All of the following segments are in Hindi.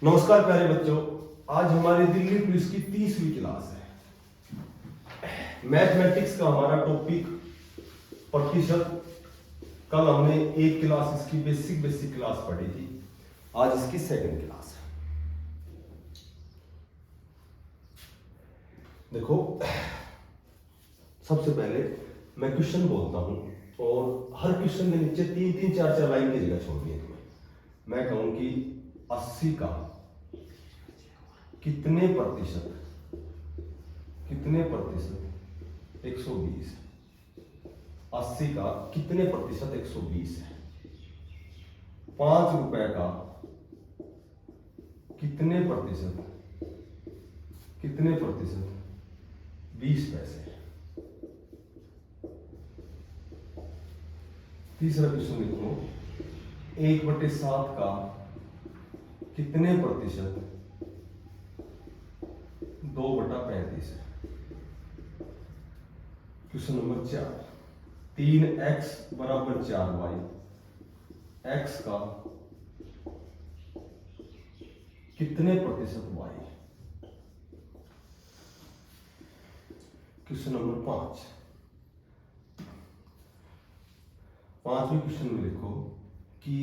नमस्कार प्यारे बच्चों, आज हमारी दिल्ली पुलिस की 30वीं क्लास है। मैथमेटिक्स का हमारा टॉपिक प्रतिशत। कल हमने एक क्लास इसकी बेसिक क्लास पढ़ी थी, आज इसकी सेकंड क्लास है। देखो, सबसे पहले मैं क्वेश्चन बोलता हूं और हर क्वेश्चन के नीचे तीन चार लाइन की जगह छोड़नी है तुम्हें। मैं कहूं कि 80 का कितने प्रतिशत 120। 80 का कितने प्रतिशत 120 है। 5 रुपए का कितने प्रतिशत 20 पैसे है। तीसरा क्वेश्चन लिखो, 1/7 का कितने प्रतिशत 2/35 है। Question number 4, 3x = 4y, x का कितने प्रतिशत y है। क्वेश्चन नंबर 5, पांचवें क्वेश्चन में लिखो कि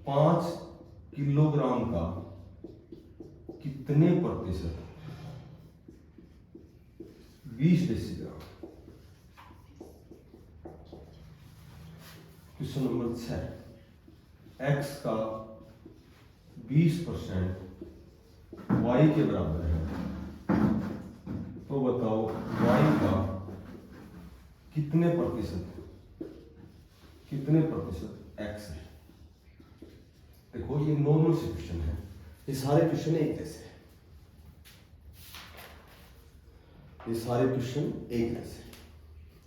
5 किलोग्राम का कितने प्रतिशत 20 डेसीग्राम। क्वेश्चन नंबर 6, x का 20% y के बराबर है, तो बताओ y का कितने प्रतिशत x है। देखो, ये नॉर्मल से क्वेश्चन है, ये सारे क्वेश्चन एक जैसे हैं।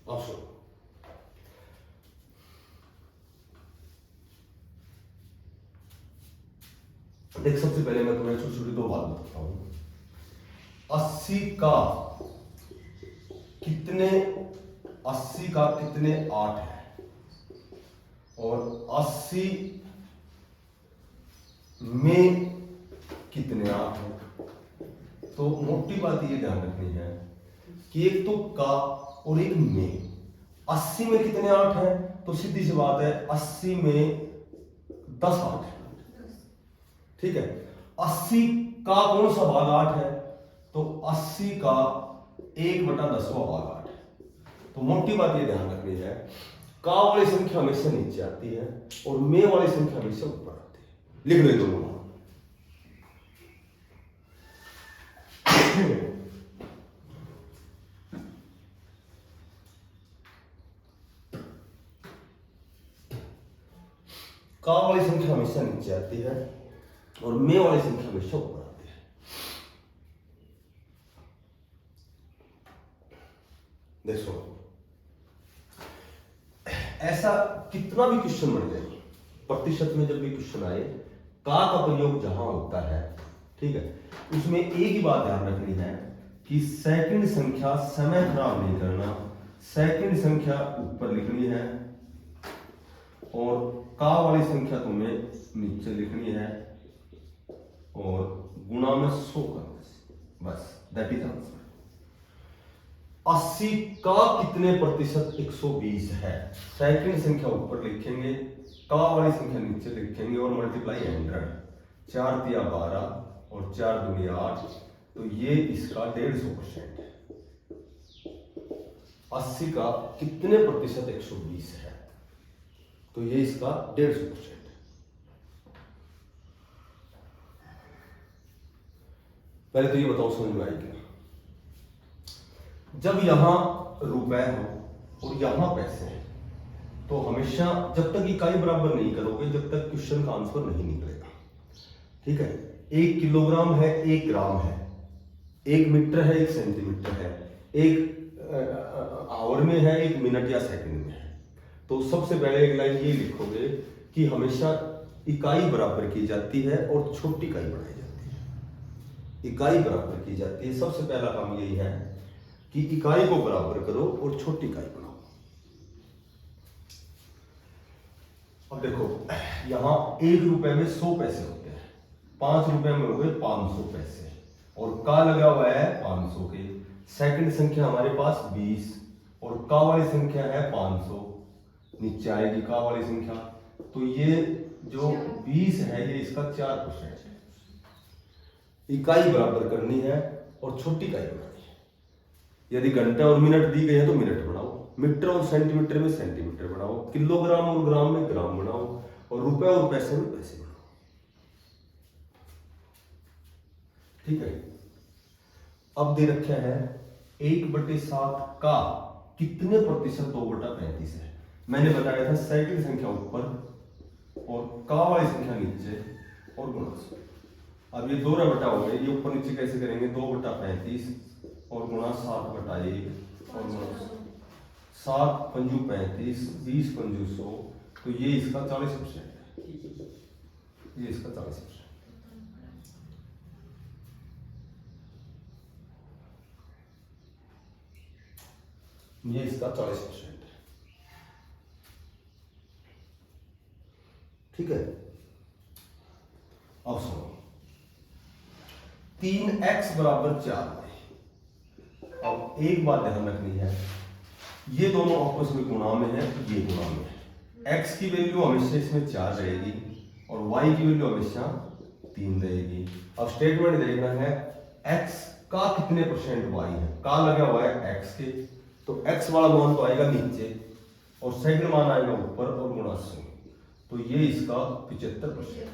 अब सुनो, देख, सबसे पहले मैं तुम्हें छोटी छोटी 2 बात बताता हूं। 80 का कितने 8 है और 80 में कितने 8 है। तो मोटी बात ये ध्यान रखनी है कि एक तो का और एक में। 80 में कितने 8 है, तो सीधी सी बात है 80 में 10 8 है। ठीक है, 80 का कौन सा भाग 8 है, तो 80 का 1/10वां भाग 8 है। तो मोटी बात ये ध्यान रखनी है, का वाली संख्या हमेशा नीचे आती है और में वाली संख्या हमेशा ऊपर आती है। लिख लो दोनों। का वाली संख्या हमेशा नीचे आती है और में वाली संख्या हमेशा ऊपर आती है। देखो, ऐसा कितना भी क्वेश्चन बन जाए, प्रतिशत में जब भी क्वेश्चन आए, का प्रयोग जहां होता है, ठीक है, उसमें एक ही बात ध्यान रखनी है कि सेकंड संख्या समय खराब नहीं करना, सेकंड संख्या ऊपर लिखनी है और का वाली संख्या तुम्हें नीचे लिखनी है और गुणा में 100 करना, बस, दैट इज आंसर। 80 का कितने प्रतिशत 120 है, सेकंड संख्या ऊपर लिखेंगे, का वाली संख्या नीचे लिखेंगे और मल्टीप्लाई 100। 4 तिया 12 और 4 दूनी 8, तो ये इसका 150% है। 80 का कितने प्रतिशत 120 है, तो ये इसका 150% है। पहले तो ये बताओ, समझ में आएगी। जब यहां रुपए हो और यहां पैसे हैं, तो हमेशा जब तक इकाई बराबर नहीं करोगे, जब तक क्वेश्चन का आंसर नहीं निकलेगा। ठीक है, 1 किलोग्राम है, 1 ग्राम है, 1 मीटर है, 1 सेंटीमीटर है, 1 आवर में है, 1 मिनट या सेकंड में है। तो सबसे पहले एक लाइन ये लिखोगे कि हमेशा इकाई बराबर की जाती है और छोटी इकाई बनाई जाती है। इकाई बराबर की जाती है, सबसे पहला काम यही है कि इकाई को बराबर करो और छोटी इकाई बनाओ। अब देखो, यहां 1 रुपए में 100 पैसे होते हैं, ₹5 में हो गए 500 पैसे, और का लगा हुआ है 500 के। सेकंड संख्या हमारे पास 20 और का वाली संख्या है 500, नीचे आएगी का वाली संख्या। तो ये जो 20 है ये इसका 4% है। इकाई बराबर करनी है और छोटी इकाई बनानी है। यदि घंटा और मिनट दी गई है तो मिनट बनाओ, मीटर और सेंटीमीटर में सेंटीमीटर बनाओ, किलोग्राम और ग्राम में ग्राम बनाओ, और रुपए और पैसे में पैसे बनाओ। ठीक है। अब दे रखा है 1/7 का कितने प्रतिशत 2/35 है। मैंने बताया था सेकंड संख्या ऊपर और का वाली संख्या नीचे और गुणा से। अब ये 2 हो गए, ये ऊपर नीचे कैसे करेंगे, 2/35 और गुणा 7/1 और गुणा 7 पंजू 35, 20 पंजू 100, तो ये इसका 40% है। ये इसका 40%। ये इसका 40% है। ठीक है। अब सुनो, 3x बराबर 4y। अब एक बात ध्यान रखनी है, ये दोनों आपस में गुणा में है, तो ये गुणा में है। x की वैल्यू हमेशा इसमें 4 रहेगी और y की वैल्यू हमेशा 3 रहेगी। अब स्टेटमेंट देखना है x का कितने परसेंट y है। का लगा हुआ है x के, तो x वाला मान तो आएगा नीचे और सेकंड मान आएगा ऊपर और गुणा से, तो ये इसका 75%।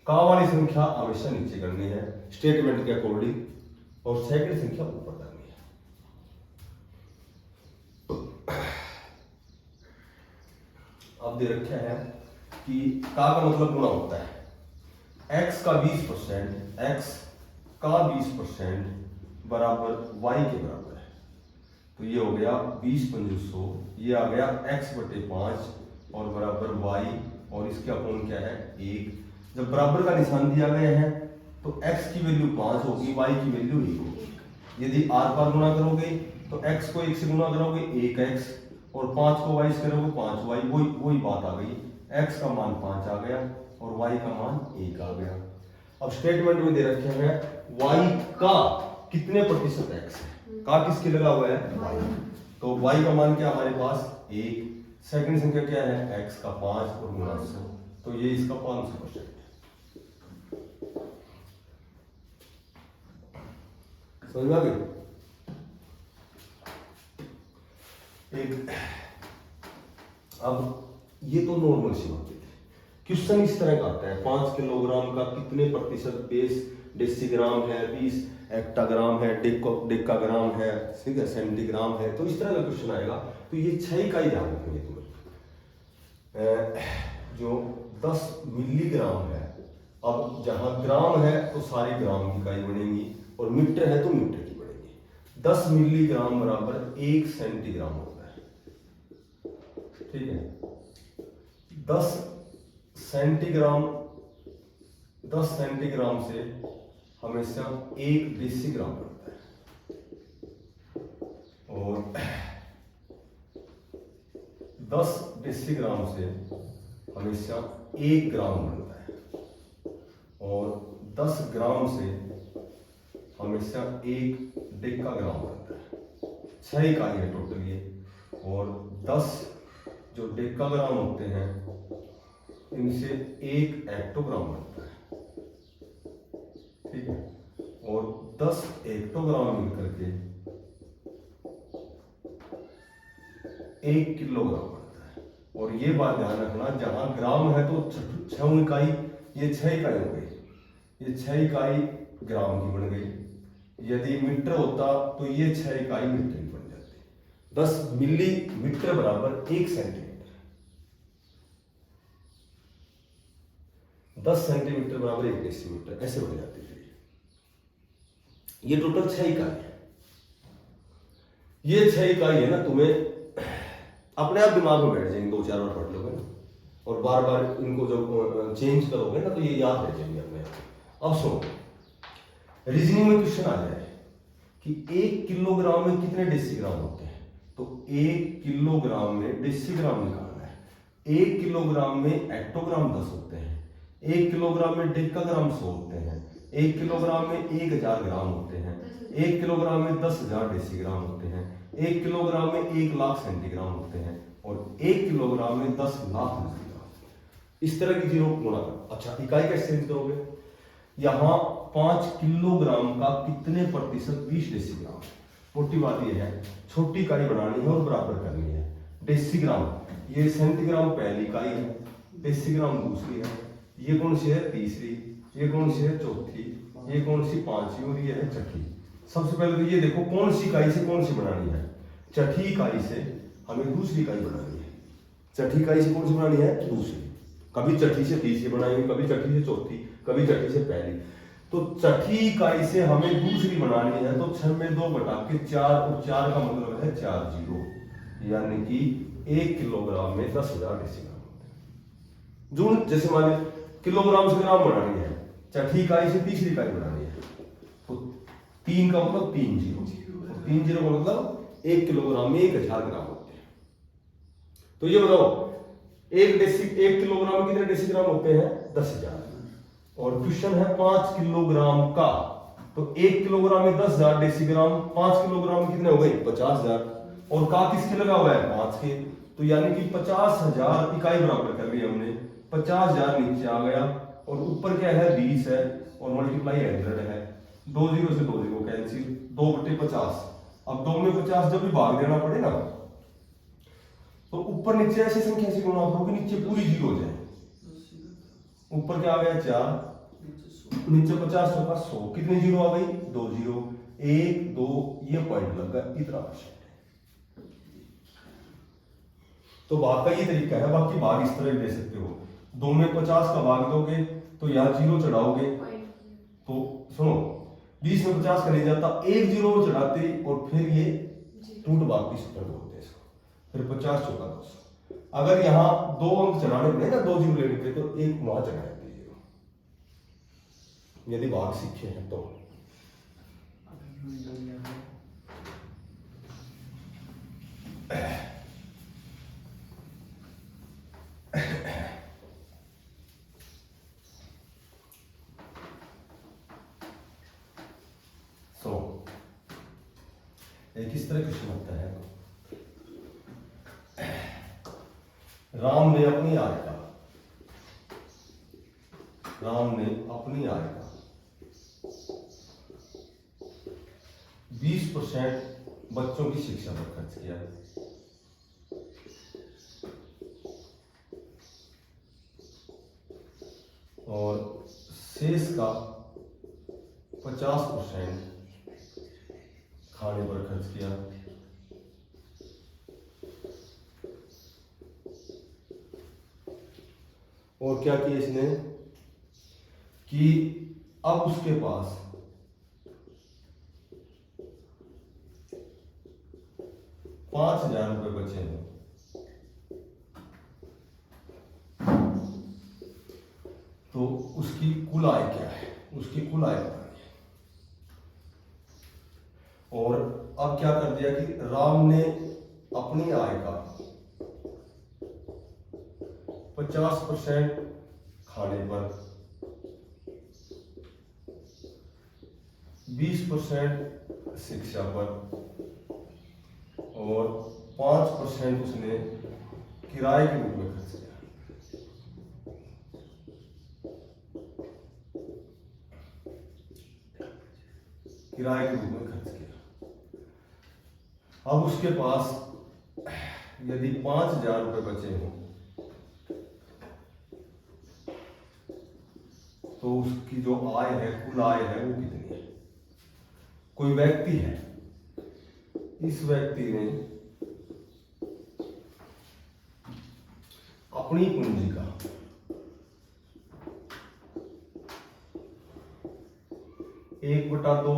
का वाली संख्या हमेशा नीचे करनी है स्टेटमेंट के अकॉर्डिंग, और सेकंड संख्या ऊपर करनी है। अब दे रखा है कि का मतलब गुणा होता है x का 20%, x का 20% बराबर y के बराबर है। तो ये हो गया 20 पंजू 100, ये आ गया x/5 और बराबर y, और इसका कोण क्या है 1। जब बराबर का निशान दिया गया है तो x की वैल्यू 5 होगी, y की वैल्यू 1 होगी। यदि आर पार गुणा करोगे तो x को 1 से गुणा करोगे 1x, और 5 को y से करोगे 5y, वही बात आ गई। x का मान 5 आ गया और y का मान 1 आ गया। अब स्टेटमेंट में दे रखे हैं y का कितने प्रतिशत x है। का किसके लगा हुआ है y, तो y का मान क्या हमारे पास 1, सेकंड संख्या क्या है x का 5 और गुणा 100, तो ये इसका 500% है। समझ में आ गई। एक अब ये तो नॉर्मल सी बात है। क्वेश्चन इस तरह का आता है 5 किलोग्राम का कितने प्रतिशत बेस डेसीग्राम है, 20 हेक्टाग्राम है, डेकाग्राम है, ठीक है, सेंटीग्राम है, तो इस तरह का क्वेश्चन आएगा। तो ये 6 इकाई ध्यान रखेंगे तुम्हें। जो 10 मिलीग्राम है, अब जहां ग्राम है तो सारी ग्राम की इकाई बनेगी, और मीटर है तो मीटर की बनेगी। 10 मिलीग्राम बराबर 1 सेंटीग्राम होता है। ठीक है। 10 सेंटीग्राम से हमेशा 1 डेसीग्राम बनता है, और 10 डेसीग्राम से हमेशा 1 ग्राम बनता है, और 10 ग्राम से हमेशा 1 डेकाग्राम बनता है। 6 इकाई है टोटल ये, और 10 जो डेकाग्राम होते हैं इनसे 1 हेक्टोग्राम बनता है। ठीक है। और 10 हेक्टोग्राम मिलकर के 1 किलोग्राम बनता है। और ये बात ध्यान रखना, जहां ग्राम है तो 6 इकाई, ये 6 इकाई हो गई, ये 6 इकाई ग्राम की बन गई। यदि मीटर होता तो ये 6 इकाई मीटर की बन जाती। 10 मिलीमीटर बराबर 1 सेंटीमीटर, 10 सेंटीमीटर बराबर 1 डेसीमीटर, ऐसे बन जाती है। ये टोटल 6 इकाई है। ये 6 इकाई है ना, तुम्हें अपने आप दिमाग में बैठ जाएंगे, 2-4 बार पढ़ लोगे ना, और बार बार इनको जब चेंज करोगे ना तो ये याद रह जाएंगे अपने आप। अब सुनो, रीजनिंग में क्वेश्चन आ जाए कि 1 किलोग्राम में कितने डेसीग्राम होते हैं, तो 1 किलोग्राम में डेसीग्राम निकालना है। 1 किलोग्राम में हेक्टोग्राम 10 होते हैं, 1 किलोग्राम में डेकाग्राम 100 होते हैं, 1 किलोग्राम में 1000 ग्राम होते हैं, 1 किलोग्राम में 10,000 डेसीग्राम होते हैं, 1 किलोग्राम में 1 लाख सेंटीग्राम होते हैं और 1 किलोग्राम में 10 लाख डेसीग्राम। इस तरह की चीजों को गुणा करो। अच्छा, इकाई कैसे चेंज करोगे? यहाँ 5 किलोग्राम का कितने प्रतिशत? 20 डेसीग्राम। मोटी बात यह है, छोटी इकाई बनानी है और बराबर करनी है। डेसीग्राम, ये सेंटीग्राम पहली इकाई है, डेसीग्राम दूसरी है, ये कौन सी है? तीसरी, ये कौन सी है? चौथी, ये कौन सी? पांचवी और ये है छठी। सबसे पहले तो ये देखो कौन सी इकाई से कौन सी बनानी है। छठी इकाई से हमें दूसरी इकाई बनानी है। छठी इकाई से कौन सी बनानी है? दूसरी। कभी छठी से तीसरी बनाएंगे, कभी छठी से चौथी, कभी छठी से पहली। तो छठी इकाई से हमें दूसरी बनानी है, तो 6 में 2 बटा के 4 और 4 का मतलब है 4 जीरो, यानी कि 1 किलोग्राम में 10,000 डेसीग्राम होते हैं। जो जैसे मान लीजिए किलोग्राम से ग्राम बनानी है, छठी इकाई से तीसरी इकाई बनानी है, तो 3 का मतलब 3 जीरो, 3 जीरो का मतलब 1 किलोग्राम में 1000 ग्राम होते हैं। तो ये बताओ 1 किलोग्राम में कितने डेसीग्राम होते हैं? 10,000। और क्वेश्चन है 5 किलोग्राम का, तो 1 किलोग्राम में 10,000 डेसीग्राम, 5 किलोग्राम में कितने हो गए? 50,000। और का किसके लगा हुआ है? 5 के। तो यानी कि 50,000 इकाई बराबर कर ली हमने, 50,000 नीचे आ गया और ऊपर क्या है? 20 है और मल्टीप्लाई 100 है। 2 जीरो से 2 जीरो कैंसिल, 2/50। अब 2 में 50 जब भी भाग देना पड़े ना, तो ऊपर नीचे ऐसी संख्या से गुणा करो कि नीचे पूरी जीरो हो जाए। ऊपर क्या आ गया? 4, नीचे 50 का 100, कितनी जीरो आ गई? 2 जीरो, 1 2, ये पॉइंट लग गया, इतना परसेंट। तो भाग का ये तरीका है। बाकी भाग इस तरह दे सकते हो, 2 में 50 का भाग दोगे तो यहाँ जीरो चढ़ाओगे, तो सुनो 20 में 50 का नहीं जाता, 1 जीरो चढ़ाते और फिर ये टूट भाग की सूत्र बोलते हैं इसको, फिर 50 चौका 200। अगर यहाँ 2 अंक चढ़ाने पड़े ना, 2 जीरो लेने पे, तो 1 वहां चढ़ाए जीरो, यदि भाग सीखे हैं तो। एक इस तरह क्वेश्चन होता है, राम ने अपनी आय का 20% बच्चों की शिक्षा पर खर्च किया, और शेष का 50% खाने पर खर्च किया। और क्या किया इसने कि अब उसके पास 5,000 रुपए बचे हैं, तो उसकी कुल आय क्या है? उसकी कुल आय बतानी है। और अब क्या कर दिया कि राम ने अपनी आय का 50% खाने पर, 20% शिक्षा पर और 5% उसने किराए के रूप में खर्च किया। किराए के रूप में खर्च किया। अब उसके पास यदि 5,000 रुपए बचे हों, तो उसकी जो आय है, कुल आय है, वो कितनी है? कोई व्यक्ति है, इस व्यक्ति ने अपनी पूंजी का 1/2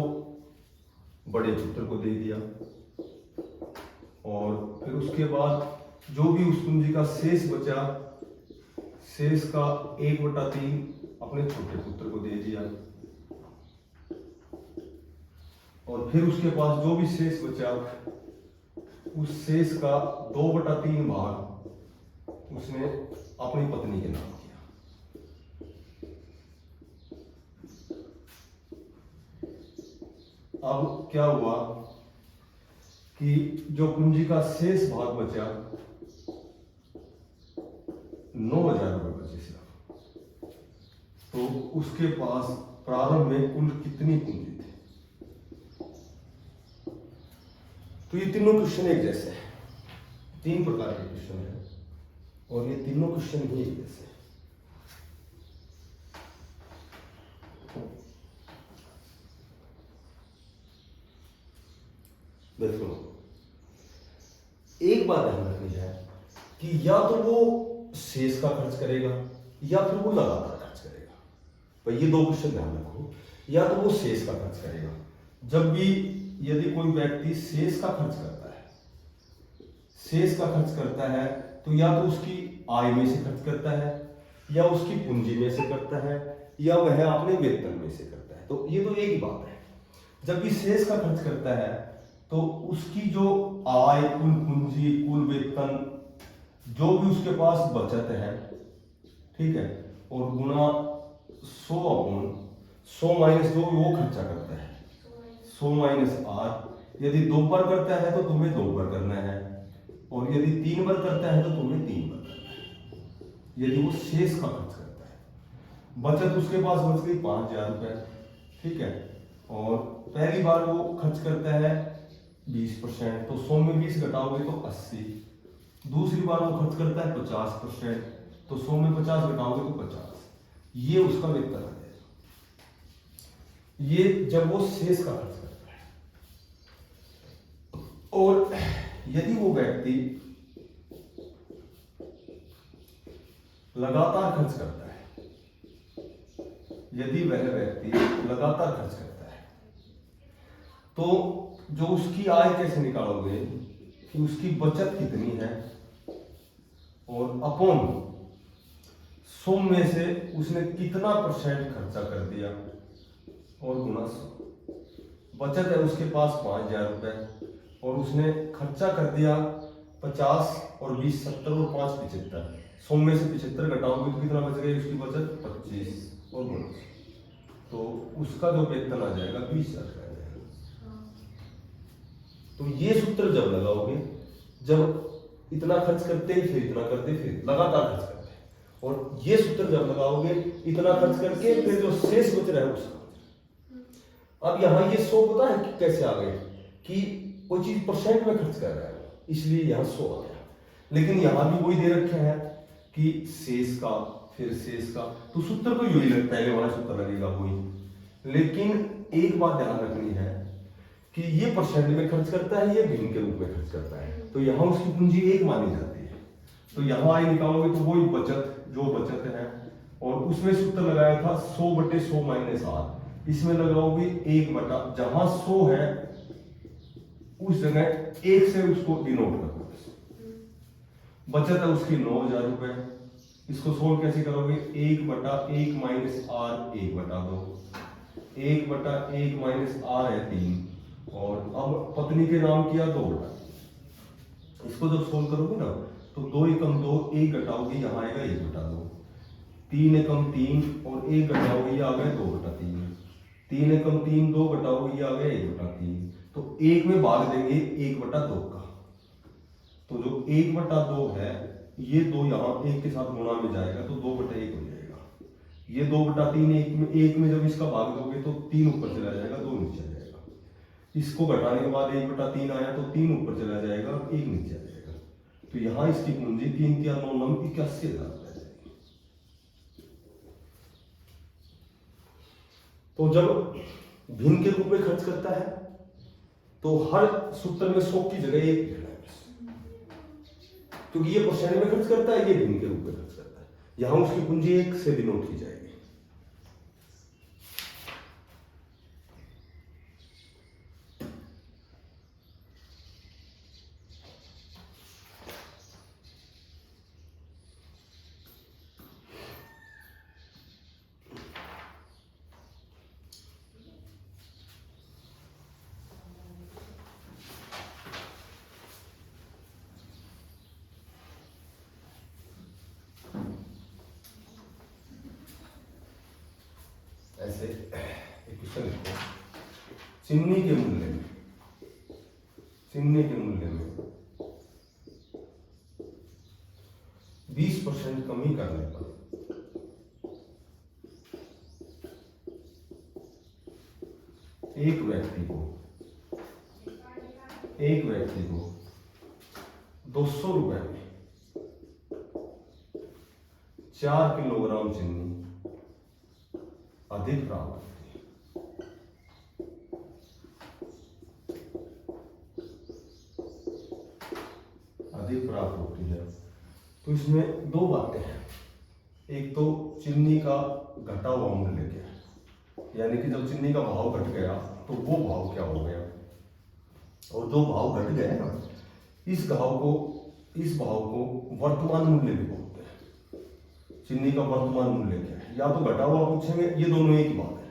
बड़े पुत्र को दे दिया, और फिर उसके बाद जो भी उस पूंजी का शेष बचा, शेष का 1/3 अपने छोटे पुत्र को दे दिया, और फिर उसके पास जो भी शेष बचा, उस शेष का 2/3 भाग उसने अपनी पत्नी के नाम किया। अब क्या हुआ कि जो पूंजी का शेष भाग बचा 9,000 रुपये बचे सिर्फ, तो उसके पास प्रारंभ में कुल कितनी पूंजी थी? तो ये तीनों क्वेश्चन एक जैसे हैं, 3 प्रकार के क्वेश्चन हैं और ये तीनों क्वेश्चन ही एक जैसे हैं। देखो, एक बात ध्यान रखनी है कि या तो वो शेष का खर्च करेगा या फिर वो लगातार खर्च करेगा। भाई ये 2 क्वेश्चन ध्यान रखो, या तो वो शेष का खर्च करेगा। जब भी यदि कोई व्यक्ति शेष का खर्च करता है तो या तो उसकी आय में से खर्च करता है, या उसकी पूंजी में से करता है, या वह अपने वेतन में से करता है। तो ये तो एक ही बात है। जब भी शेष का खर्च करता है तो उसकी जो आय, कुल पूंजी, कुल वेतन, जो भी उसके पास बचत है, ठीक है, और गुना 100 माइनस जो वो खर्चा करता है, 100 माइनस R। यदि 2 बार करता है तो तुम्हें 2 बार करना है, और यदि 3 बार करता है तो तुम्हें 3 बार करना है। यदि वो शेष का खर्च करता है, बचत उसके पास बच गई 5,000 रुपये, ठीक है, और पहली बार वो खर्च करता है 20%, तो 100 में 20 घटाओगे तो 80। दूसरी बार वो खर्च करता है 50%, तो 100 में 50 घटाओगे तो 50। ये उसका वेतन आ जाएगा, ये जब वो शेष का खर्च करता है। और यदि वो व्यक्ति लगातार खर्च करता है, यदि वह व्यक्ति लगातार खर्च करता है, तो जो उसकी आय कैसे निकालोगे कि उसकी बचत कितनी है, और अपॉन 100 में से उसने कितना % खर्चा कर दिया, और गुना 100। बचत है उसके पास 5,000 रुपये, और उसने खर्चा कर दिया 50, और 20 70, और 5 75। 100 में से 75 घटाओगे तो कितना बच गई उसकी बचत? 25, और गुना 100। तो उसका जो वेतन आ जाएगा 20,000 का आ जाएगा। तो ये सूत्र जब लगाओगे, जब इतना खर्च करते ही फिर इतना करते, फिर लगातार खर्च करते, और ये सूत्र जब लगाओगे इतना खर्च करके फिर जो शेष बच रहा है उसका। अब यहाँ ये 100 पता है कि कैसे आ गए कि कोई चीज % में खर्च कर रहा है, इसलिए यहाँ 100 आ गया। लेकिन यहाँ भी वही दे रखा है कि शेष का, फिर शेष का, तो सूत्र तो यही लगता है, पहले वाला सूत्र लगेगा वही। लेकिन एक बात ध्यान रखनी है कि ये % में खर्च करता है, ये भिन्न के रूप में खर्च करता है, तो यहाँ उसकी पूंजी 1 मानी जाती है। तो यहाँ आय निकालोगे तो वही बचत, जो बचत है, और उसमें सूत्र लगाया था 100/100 माइनस R। इसमें लगाओगे 1 जहां 100 है उस जगह 1 से उसको डिनोट कर दो। बचत है उसकी 9,000 रुपए, इसको सोल्व कैसे करोगे? 1/1 माइनस R 1/2, 1/1 माइनस R है 3, और अब पत्नी के नाम किया 2/3। इसको जब सोल्व करोगे ना तो 2 एकम 2, 1 घटाओगे यहाँ आएगा 1/2, 3 एकम 3 और 1 घटाओगे ये आ गया 2/3, 3 एकम 3, 2 घटाओगे ये आ गया 1/3। तो 1 में भाग देंगे 1/2 का, तो जो 1/2 है ये 2 यहाँ 1 के साथ गुणा में जाएगा तो 2/1 हो जाएगा। ये 2/3 1 में जब इसका भाग दोगे तो 3 ऊपर चला जाएगा, 2 नीचे आ जाएगा। इसको घटाने के बाद 1/3 आया तो 3 ऊपर चला जाएगा, 1 नीचे आ जाएगा। तो यहाँ इसकी पूंजी 3 3 9 9 81,000 आ जाएगी। तो जब भिन्न के रूप में खर्च करता है तो हर सूत्र में 100 की जगह 1 लिखना है, क्योंकि ये % में खर्च करता है, ये भिन्न के रूप में खर्च करता है। यहां उसकी पूंजी 1 से डिनोट की जाएगी। ऐसे एक क्वेश्चन लिखो, चीनी के मूल्य में, चीनी के मूल्य में 20% कमी करने पर एक व्यक्ति को 200 रुपए में 4 किलोग्राम चीनी अधिक प्राप्त होती है। अधिक प्राप्त होती है। तो इसमें दो बातें हैं। एक तो चीनी का घटा हुआ मूल्य क्या है, यानी कि जब चीनी का भाव घट गया तो वो भाव क्या हो गया, और जो भाव घट गया ना, इस भाव को वर्तमान मूल्य भी बोलते हैं। चीनी का वर्तमान मूल्य क्या है, या तो घटा हुआ पूछेंगे, ये दोनों एक बात है,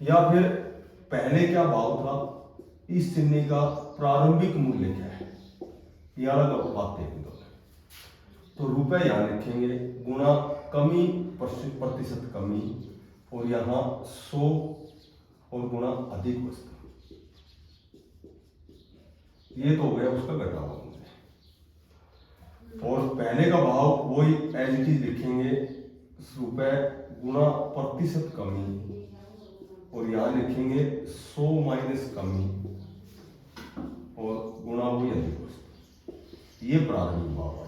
या फिर पहले क्या भाव था, इस चीनी का प्रारंभिक मूल्य क्या है, ये अलग अलग बातें हैं दोनों। तो रुपए यहां लिखेंगे, गुणा कमी प्रतिशत कमी, और यहां 100 और गुणा अधिक वस्तु, ये तो हो गया उसका घटा हुआ मूल्य। और पहले का भाव वही एज इट इज लिखेंगे, रुपए गुणा प्रतिशत कमी, और यहां लिखेंगे 100 माइनस कमी और गुणा वही अधिक वस्तु, ये प्रारंभिक भाव आएगा।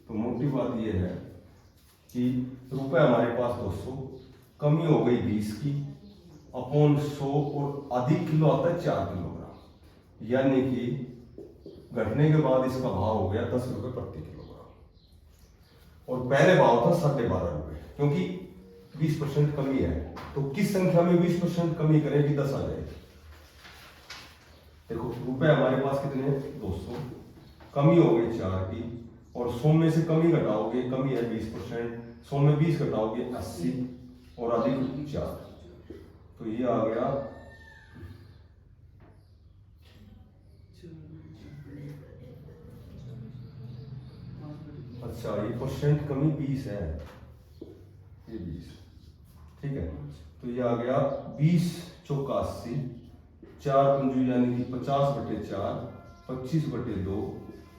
तो मोटी बात यह है कि रुपए हमारे पास 200, कमी हो गई 20 की अपॉन 100, और अधिक किलो आता है 4 किलोग्राम, यानी कि घटने के बाद इसका भाव हो गया 10 रुपए प्रति किलोग्राम, और पहले भाव था 12.5 रुपए, क्योंकि 20% कमी है। तो किस संख्या में 20% कमी करें कि 10 आ जाएगी। देखो रुपए हमारे पास कितने हैं, 200, कमी हो गई 4 की, और 100 में से कमी घटाओगे, कमी है 20%, 100 में 20 घटाओगे 80, और अधिक 4, तो ये आ गया। अच्छा, ये परसेंट कमी 20 है, ये 20, ठीक है। तो ये आ गया 20 चौका 80, 4 पंजू यानी कि 50/4, 25/2,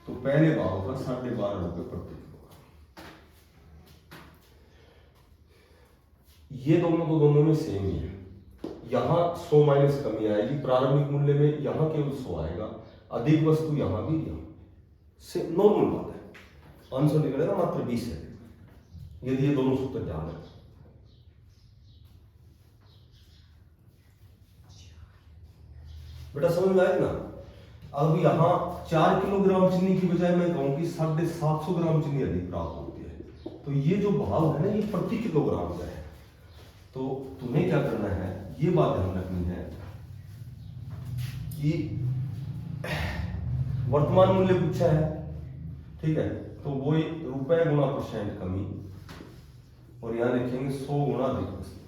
तो पहले भाव का 12.5 रुपए प्रति किलोग्राम। ये दोनों तो दोनों में सेम ही है। यहां 100 माइनस कमी आएगी प्रारंभिक मूल्य में, यहां केवल 100 आएगा, अधिक वस्तु यहां भी, यहां से नॉर्मल बात है। आंसर निकलेगा मात्र 20 है, यदि ये दोनों सूत्र ध्यान है। बेटा समझ में आएगा ना। अब यहां 4 किलोग्राम चीनी की बजाय मैं कहूं कि 750 ग्राम चीनी अधिक प्राप्त होती है, तो ये जो भाव है ना, ये प्रति किलोग्राम का है। तो तुम्हें क्या करना है, ये बात ध्यान रखनी है कि वर्तमान मूल्य पूछा है, ठीक है, तो वो रुपए गुणा परसेंट कमी, और यहां लिखेंगे 100 गुणा अधिक वस्तु।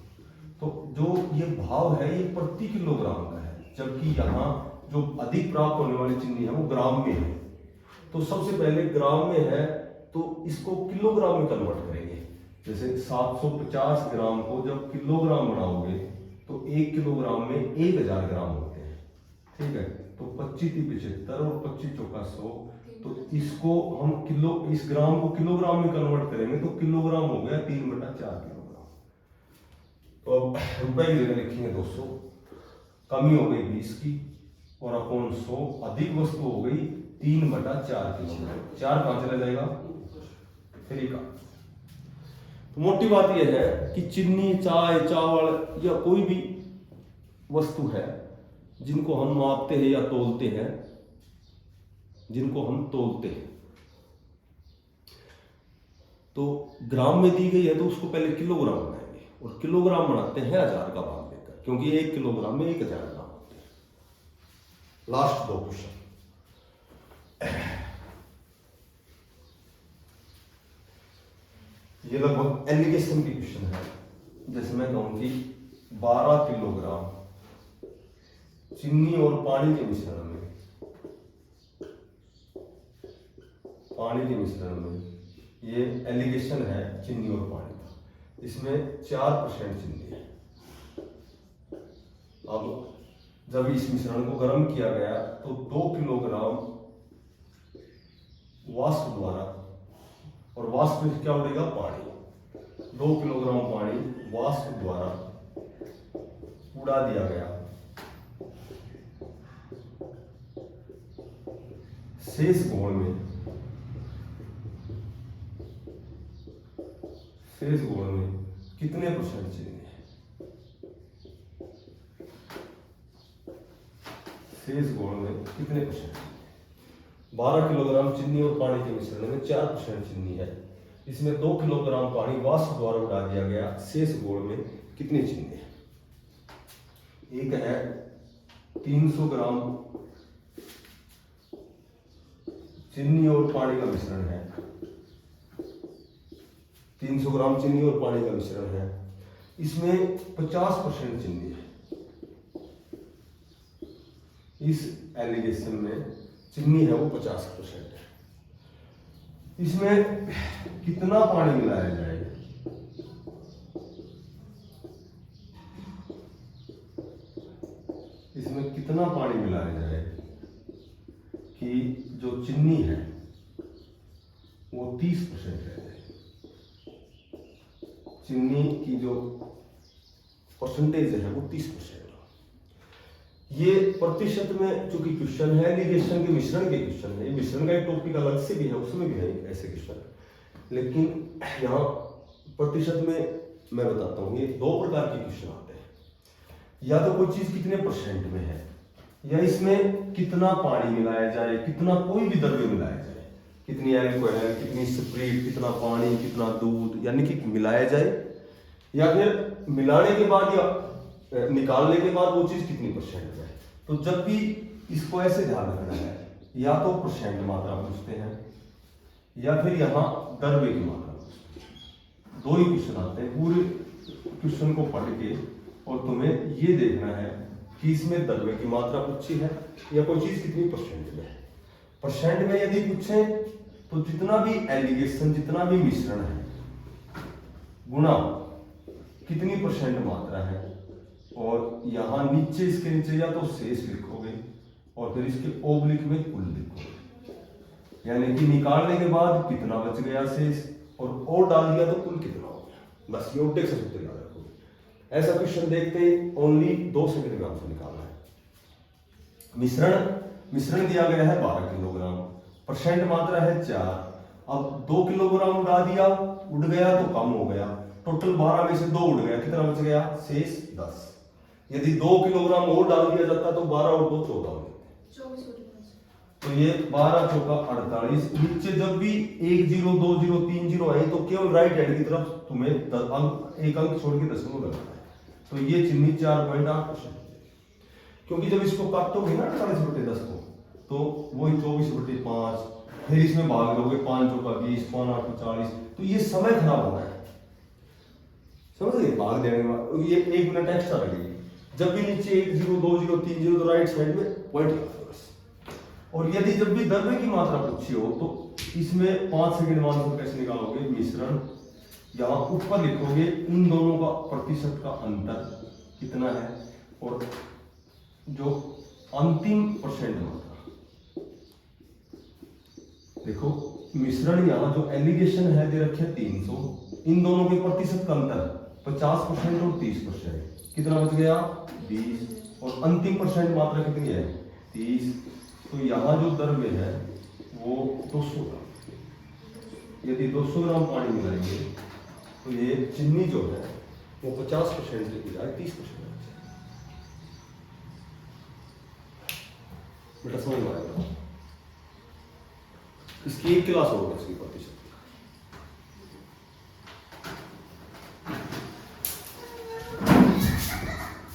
तो जो ये भाव है ये प्रति किलोग्राम का है, जबकि यहाँ जो अधिक प्राप्त होने वाली चीनी है वो ग्राम में है। तो सबसे पहले ग्राम में है तो इसको किलोग्राम में कन्वर्ट करेंगे। जैसे 750 ग्राम को जब किलोग्राम बनाओगे तो 1 किलोग्राम में 1000 ग्राम होते हैं, ठीक है। तो 25×3 = 75 और 25 चौका 100, तो इसको हम इस ग्राम को किलोग्राम में कन्वर्ट करेंगे तो किलोग्राम हो गया 3/4 किलोग्राम। तो अब रुपए की जगह लिखेंगे 200, कमी हो गई 20 की, और अपॉन 100, अधिक वस्तु हो गई 3/4 किलोग्राम। 4 कहां चला जाएगा, 3 का। तो मोटी बात यह है कि चीनी, चाय, चावल या कोई भी वस्तु है जिनको हम मापते हैं या तोलते हैं, तो ग्राम में दी गई है तो उसको पहले किलोग्राम बनाएंगे, और किलोग्राम बनाते हैं 1000 का भाग लेकर, क्योंकि 1 किलोग्राम में 1000 ग्राम होते हैं। Last 2 question. ये लगभग एलिगेशन की क्वेश्चन है, जिसमें कहूं कि 12 किलोग्राम चीनी और पानी के मिश्रण में, ये एलिगेशन है चीनी और पानी का। इसमें 4% चीनी है। अब जब इस मिश्रण को गर्म किया गया तो 2 किलोग्राम वाष्प द्वारा, और वाष्प में क्या उड़ेगा, पानी, 2 किलोग्राम पानी वाष्प द्वारा उड़ा दिया गया। शेष घोल में कितने परसेंट चीनी है? शेष घोल में कितने परसेंट? 12 किलोग्राम चीनी और पानी के मिश्रण में 4% चीनी है। इसमें 2 किलोग्राम पानी वाष्प द्वारा उड़ा दिया गया। शेष घोल में कितनी चीनी है? एक है 300 ग्राम चीनी और पानी का मिश्रण है, 300 ग्राम चीनी और पानी का मिश्रण है, इसमें 50% चीनी है। इस एलिगेशन में चीनी है वो 50% है। इसमें कितना पानी मिलाया जाएगा? इसमें कितना पानी मिलाया जाए कि जो चीनी है वो 30% रह जाए? चीनी की जो परसेंटेज है वो 30%। ये प्रतिशत में चूंकि क्वेश्चन है, एलिगेशन के मिश्रण के क्वेश्चन है, ये मिश्रण का एक टॉपिक अलग से भी है, उसमें भी है ऐसे क्वेश्चन, लेकिन यहाँ प्रतिशत में मैं बताता हूँ। ये 2 प्रकार के क्वेश्चन आते हैं, या तो कोई चीज कितने परसेंट में है, या इसमें कितना पानी मिलाया जाए, कितना कोई भी द्रव्य मिलाया जाए, कितनी अल्कोहल, कितनी स्प्रिट, कितना पानी, कितना दूध, यानी कि मिलाया जाए, या फिर मिलाने के बाद या निकालने के बाद वो चीज कितनी परसेंट है। तो जब भी इसको ऐसे ध्यान रखना है, या तो परसेंट मात्रा पूछते हैं या फिर यहाँ द्रव्य की मात्रा पूछते हैं। 2 ही क्वेश्चन आते हैं। पूरे क्वेश्चन को पढ़ के और तुम्हें ये देखना है कि इसमें द्रव्य की मात्रा पूछी है या कोई चीज कितनी परसेंट में है। परसेंट में यदि पूछे तो जितना भी एलिगेशन, जितना भी मिश्रण है, गुणा कितनी परसेंट मात्रा है, और यहां नीचे, इसके नीचे या तो शेष लिखोगे और फिर इसके ओब्लिक में कुल लिखोगे, यानी कि निकालने के बाद कितना बच गया शेष, और डाल दिया तो कुल कितना हो गया। बस ये उल्टे से सूत्र याद रखोगे। ऐसा क्वेश्चन देखते ही ओनली 2 सेकंड में आंसर निकालना है। मिश्रण दिया गया है 12 किलोग्राम, परसेंट मात्रा है 4। अब 2 किलोग्राम उड़ा दिया, उड़ गया तो कम हो गया, टोटल 12 में से 2 उड़ गया, कितना बच गया? शेष 10। यदि 2 किलोग्राम और डाल दिया जाता तो 12 और 2 14 हो जाते। तो ये 12 चौका 48। नीचे जब भी 1 0 2 0 3 0 आए तो केवल राइट हैंड की तरफ तुम्हें एक अंक छोड़ के दशमलव लगाना है। तो ये चीनी 4.8%, क्योंकि जब इसको काटोगे ना 48/10 को, तो वही 24/5, फिर इसमें भाग लोगे 5 चौका 20, 5 8 40, तो ये समय खराब हो रहा है, समझ गए? भाग देने के बाद ये 1 मिनट एक्स्ट्रा लगेगी। जब भी नीचे 1 0 2 0 3 0 तो राइट साइड में पॉइंट लगा बस। और यदि जब भी द्रव्य की मात्रा पूछी हो तो इसमें 5 सेकंड में आंसर कैसे निकालोगे? मिश्रण, यहाँ ऊपर लिखोगे इन दोनों का प्रतिशत का अंतर कितना है, और जो अंतिम परसेंट मात्रा देखो। मिश्रण यहाँ जो एलिगेशन है दे रखे 300, इन दोनों के प्रतिशत का अंतर 50% और 30%, कितना बच गया? 20, और अंतिम परसेंट मात्रा कितनी है? 30। तो यहाँ जो द्रव्य है वो 200 ग्राम। यदि 200 ग्राम पानी मिलाएंगे तो ये चीनी जो है वो 50% की बजाय 30% है। बेटा समझ में आएगा? इसकी एक क्लास होगा इसकी प्रतिशत।